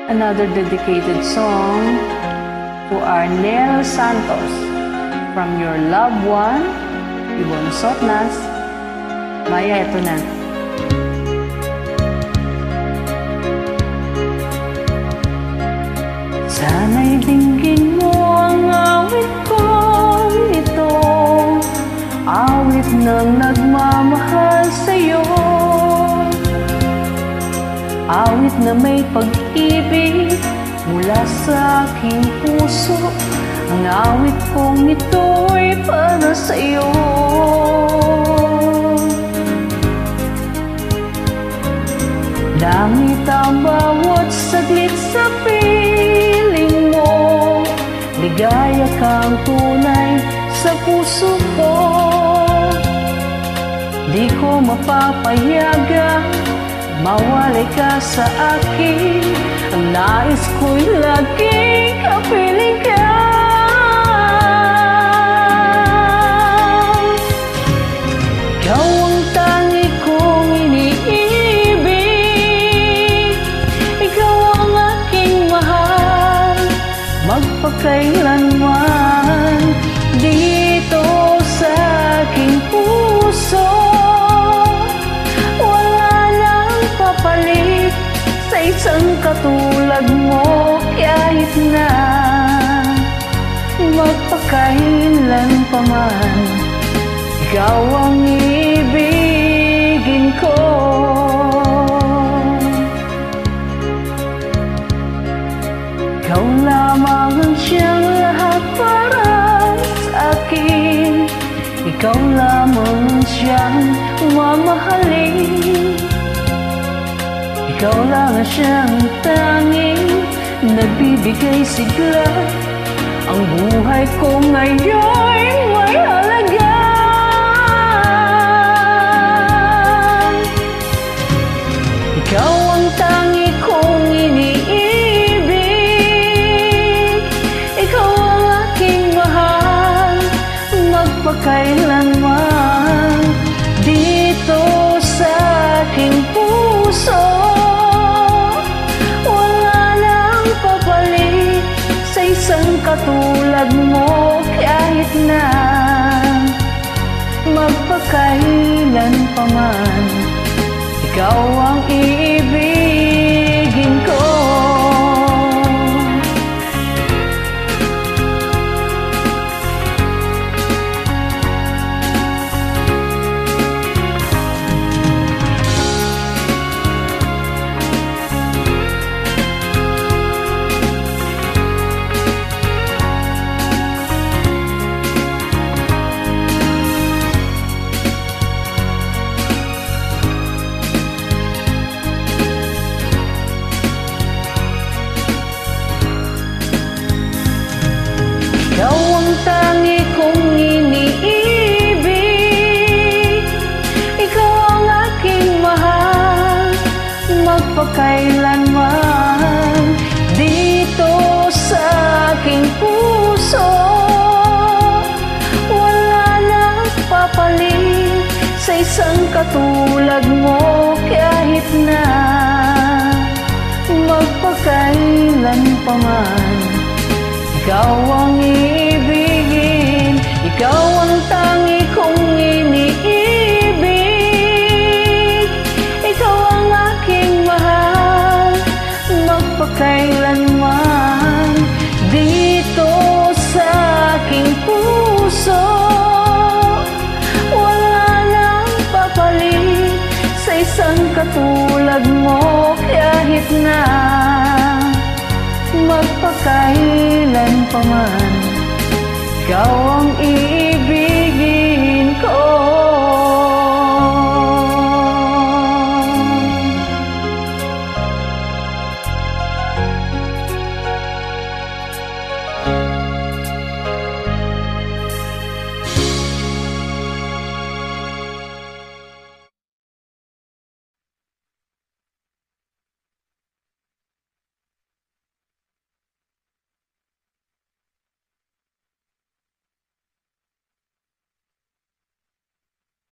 Another dedicated song to Arnel Santos from your loved one, Yvonne Sotnas. Maya, ito na. Sana'y dinggin mo ang awit ko ito, awit ng nagmamahal sa'yo, awit na may pag-ibig mula sa aking puso. Ang awit kong ito'y para sa'yo. Langit ang bawat saglit sa piling mo, ligaya kang tunay sa puso ko. Di ko mapapayagang mawalay ka sa akin. Ang nais ko'y laging kapiling ka. Ikaw ang tangi kong iniibig, ikaw ang aking mahal, magpakailanman dito sa aking puso. Papalit sa isang katulad mo, kahit na magpakailan pa man, ikaw ang ibigin ko. Ikaw lamang ang siyang lahat para sa akin, ikaw lamang ang siyang mamahalin. Ikaw lang ang siyang tanging nagbibigay sigla. Ang buhay ko ngayon may halaga. Ikaw ang tangi kong iniibig, ikaw ang aking mahal, magpakailanman dito sa aking puso. Isang katulad mo, kahit na magpakailan pa man, ikaw ang iibigin ko. Ikaw ang tangi kong iniibig, ikaw ang aking mahal, magpakailanman dito sa aking puso. Wala nang papalit sa isang katulad mo, kahit na magpakailan pa man, ikaw ang ibigin, ikaw ang tangi kong iniibig, ikaw ang aking mahal, magpakailanman dito sa aking puso. Wala nang papalit sa isang katulad mo, kahit na magpakailan pa man, ikaw ang iibigin ko.